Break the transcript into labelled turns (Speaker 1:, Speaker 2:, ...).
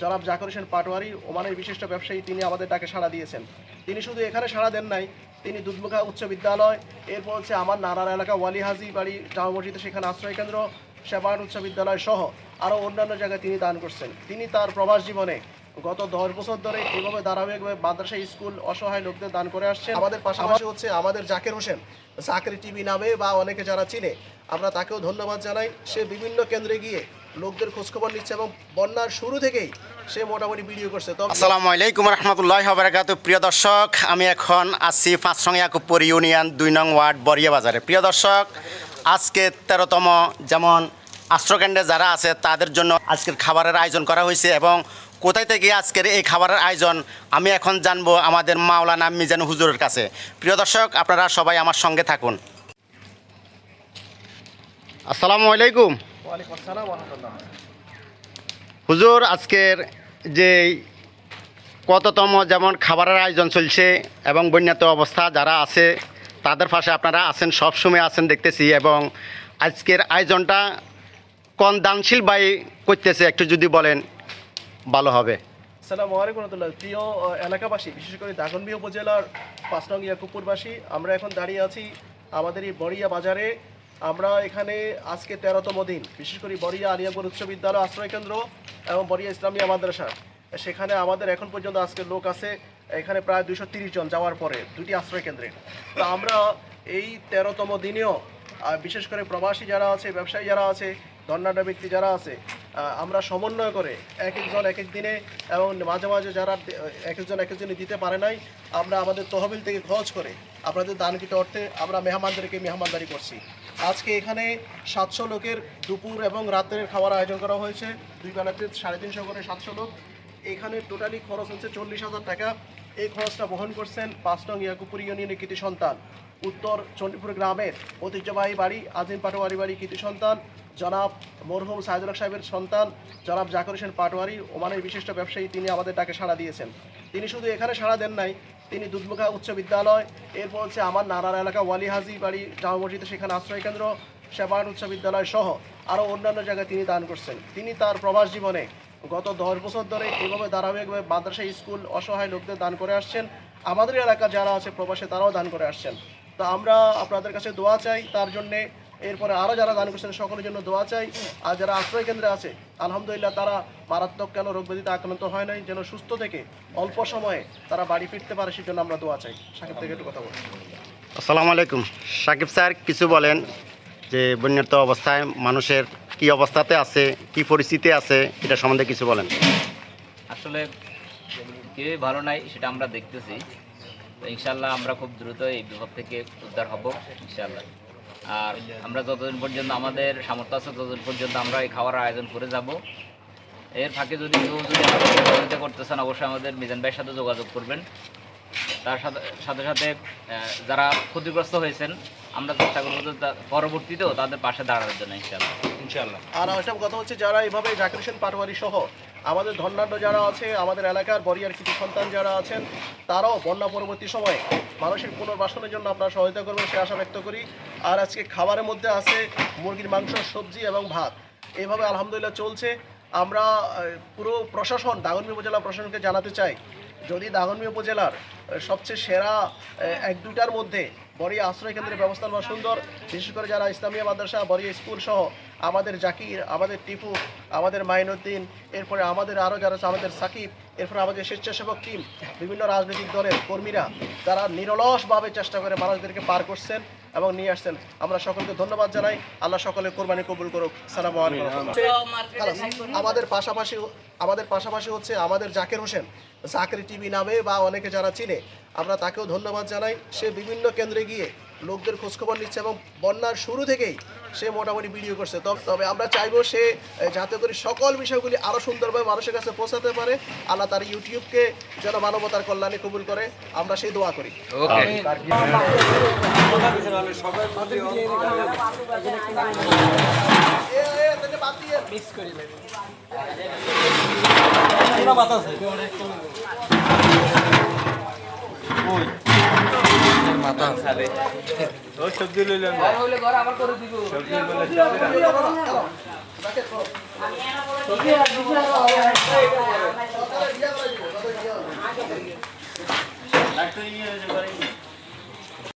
Speaker 1: জনাব জাকির হোসেন পাটোয়ারি, ওমানের বিশিষ্ট ব্যবসায়ী, তিনি আমাদের ডাকে সাড়া দিয়েছেন। তিনি শুধু এখানে সাড়া দেন নাই, তিনি দুধমুখা উচ্চ বিদ্যালয়, এরপর হচ্ছে আমার নারার এলাকা ওয়ালি হাজি বাড়ি জামা মসজিদে সেখানে আশ্রয় কেন্দ্র, সেবায়ন উচ্চ বিদ্যালয় সহ আরও অন্যান্য জায়গায় তিনি দান করছেন। তিনি তার প্রবাস জীবনে গত 10 বছর ধরে এইভাবে ধারাবাহিকভাবে মাদ্রাসা, স্কুল, অসহায় লোকদের দান করে আসছেন। আমাদের পাশাপাশি হচ্ছে আমাদের জাকির হোসেন, জাকির টিভি নামে বা অনেকে যারা চিনে, আমরা তাকেও ধন্যবাদ জানাই। সে বিভিন্ন কেন্দ্রে গিয়ে লোকদের খোঁজখবর নিচ্ছে এবং বন্যার শুরু থেকেই সে মোটামুটি ভিডিও করছে। তো
Speaker 2: আসসালামু আলাইকুম রহমতুল্লাহি ওয়া বারাকাতুহু। প্রিয় দর্শক, আমি এখন আছি 5 নং ইয়াকুবপুর ইউনিয়ন 2 নং ওয়ার্ড বরিয়া বাজারে। প্রিয় দর্শক, আজকে 13তম যেমন আশ্রয়কেন্দ্রে যারা আছে তাদের জন্য আজকের খাবারের আয়োজন করা হয়েছে এবং কোথায় থেকে আজকের এই খাবারের আয়োজন আমি এখন জানবো আমাদের মাওলানা মিজান হুজুরের কাছে। প্রিয় দর্শক, আপনারা সবাই আমার সঙ্গে থাকুন। আসসালামু আলাইকুম।
Speaker 1: ওয়ালাইকুম আসসালাম ওয়া রাহমাতুল্লাহ।
Speaker 2: হুজুর, আজকের যে কততম যেমন খাবারের আয়োজন চলছে এবং বন্যাত অবস্থা যারা আছে তাদের পাশে আপনারা আছেন, সবসময় আছেন দেখতেছি, এবং আজকের আয়োজনটা কোন দানশীল ভাই করতেছে একটু যদি বলেন ভালো হবে।
Speaker 1: আসসালামু আলাইকুম রহমতুল্লাহ। প্রিয় এলাকাবাসী, বিশেষ করে দাগনভূঞা উপজেলার 5 নং ইয়াকুবপুরবাসী, আমরা এখন দাঁড়িয়ে আছি আমাদের এই বরিয়া বাজারে। আমরা এখানে আজকে 13তম দিন, বিশেষ করে বরিয়া আলিয়াপুর উচ্চ বিদ্যালয় আশ্রয় কেন্দ্র এবং বরিয়া ইসলামিয়া মাদ্রাসা, সেখানে আমাদের এখন পর্যন্ত আজকে লোক আছে এখানে প্রায় 230 জন যাওয়ার পরে 2টি আশ্রয় কেন্দ্রে। তো আমরা এই 13তম দিনেও বিশেষ করে প্রবাসী যারা আছে, ব্যবসায়ী যারা আছে, ধন্যাঢ্য ব্যক্তি যারা আছে, আমরা সমন্বয় করে এক একজন এক এক দিনে এবং মাঝে মাঝে যারা এক একজনে দিতে পারে নাই, আমরা আমাদের তহবিল থেকে খরচ করে আপনাদের দানকৃত অর্থে আমরা মেহমানদেরকে মেহমানদারি করছি। আজকে এখানে 700 লোকের দুপুর এবং রাতের খাবার আয়োজন করা হয়েছে। 2 বেলাতে 350 করে 700 লোক। এখানে টোটালি খরচ হচ্ছে 40,000 টাকা। এই খরচটা বহন করছেন 5 নং ইয়াকুবপুর ইউনিয়নের কৃতি সন্তান, উত্তর চণ্ডীপুর গ্রামের ঐতিহ্যবাহী বাড়ি আজিম পাটোয়ারি বাড়ি কৃতি সন্তান জনাব মরহুম সাইদুল হক সাহেবের সন্তান জনাব জাকির হোসেন পাটোয়ারি, ওমানের বিশিষ্ট ব্যবসায়ী, তিনি আমাদের ডাকে সাড়া দিয়েছেন। তিনি শুধু এখানে সাড়া দেন নাই, তিনি দুধমুখা উচ্চ বিদ্যালয়, এরপর হচ্ছে আমার নারার এলাকা ওয়ালি হাজি বাড়ি জামা মসজিদে সেখানে আশ্রয় কেন্দ্র, সেবায়ন উচ্চ বিদ্যালয় সহ আরও অন্যান্য জায়গায় তিনি দান করছেন। তিনি তার প্রবাস জীবনে গত 10 বছর ধরে এইভাবে ধারাবাহিকভাবে মাদ্রাসা, স্কুল, অসহায় লোকদের দান করে আসছেন। আমাদের এলাকা যারা আছে প্রবাসে তারাও দান করে আসছেন। তো আমরা আপনাদের কাছে দোয়া চাই তার জন্যে, এরপরে আরও যারা দান করছেন সকলের জন্য দোয়া চাই। আর যারা আশ্রয় কেন্দ্রে আছে আলহামদুলিল্লাহ তারা মারাত্মক কেন রোগ ব্যাধিতে আক্রান্ত হয় নাই, যেন সুস্থ থেকে অল্প সময়ে তারা বাড়ি ফিরতে পারে, সেই জন্য আমরা দোয়া চাই। সাকিব থেকে একটু কথা বলি।
Speaker 2: আসসালামু আলাইকুম। সাকিব স্যার, কিছু বলেন যে বন্যাত অবস্থায় মানুষের কি অবস্থাতে আছে, কি পরিস্থিতি আছে, এটা সম্বন্ধে কিছু বলেন।
Speaker 3: আসলে কেউই ভালো নাই, সেটা আমরা দেখতেছি। তো ইনশাল্লাহ আমরা খুব দ্রুত এই বিপদ থেকে উদ্ধার হব ইনশাল্লাহ। আর আমরা যতদিন পর্যন্ত আমাদের সামর্থ্য আছে ততদিন পর্যন্ত আমরা এই খাওয়ার আয়োজন করে যাব। এর ফাঁকে যদি কেউ যদি আমাদের সহযোগিতা করতেছেন, অবশ্যই আমাদের মিজান ভাইয়ের সাথে যোগাযোগ করবেন। তার সাথে সাথে যারা ক্ষতিগ্রস্ত হয়েছেন আমরা চেষ্টা করবো পরবর্তীতেও তাদের পাশে দাঁড়ানোর জন্য ইনশাল্লাহ।
Speaker 1: আর আরেকটা কথা হচ্ছে, যারা এইভাবে জাকির হোসেন পাটোয়ারি সহ আমাদের ধন্যাঢ্য যারা আছে, আমাদের এলাকার বরিয়ার কৃতি সন্তান যারা আছেন, তারাও বন্যা পরবর্তী সময়ে মানুষের পুনর্বাসনের জন্য আপনারা সহায়তা করবেন সে আশা ব্যক্ত করি। আর আজকে খাবারের মধ্যে আছে মুরগির মাংস, সবজি এবং ভাত। এইভাবে আলহামদুলিল্লাহ চলছে। আমরা পুরো প্রশাসন, দাগনভূঞা উপজেলা প্রশাসনকে জানাতে চাই, যদি দাগনভূঞা উপজেলার সবচেয়ে সেরা 1-2টার মধ্যে বরিয়া আশ্রয় কেন্দ্রের ব্যবস্থা সুন্দর, বিশেষ করে যারা ইসলামিয়া মাদ্রাসা, বরিয়া স্কুল সহ আমাদের জাকির, আমাদের টিপু, আমাদের মাইনুদ্দিন, এরপরে আমাদের আরও যারা আছে আমাদের সাকিব, এরপরে আমাদের স্বেচ্ছাসেবক টিম, বিভিন্ন রাজনৈতিক দলের কর্মীরা, তারা নিরলসভাবে চেষ্টা করে মানুষদেরকে পার করছেন এবং নিয়ে আসছেন। আমরা সকলকে ধন্যবাদ জানাই। আল্লাহ সকলের কোরবানি কবুল করুক। আসসালামু আলাইকুম। আমাদের পাশাপাশি হচ্ছে আমাদের জাকির হোসেন, জাকির টিভি নামে বা অনেকে যারা চিনে, আমরা তাকেও ধন্যবাদ জানাই। সে বিভিন্ন কেন্দ্রে গিয়ে লোকদের খোঁজখবর নিচ্ছে এবং বন্যার শুরু থেকেই সে মোটামুটি ভিডিও করছে। তবে আমরা চাইবো সে যাতে করে সকল বিষয়গুলি আরও সুন্দরভাবে মানুষের কাছে পৌঁছাতে পারে। আল্লাহ তার ইউটিউবকে যেন মানবতার কল্যাণে কবুল করে, আমরা সেই দোয়া করি।
Speaker 4: মাথা ও সবজি লইলেন হইলে ঘর আবার করে দিব সবজি বলে
Speaker 2: লাইট তো ইয়ে হয়েছে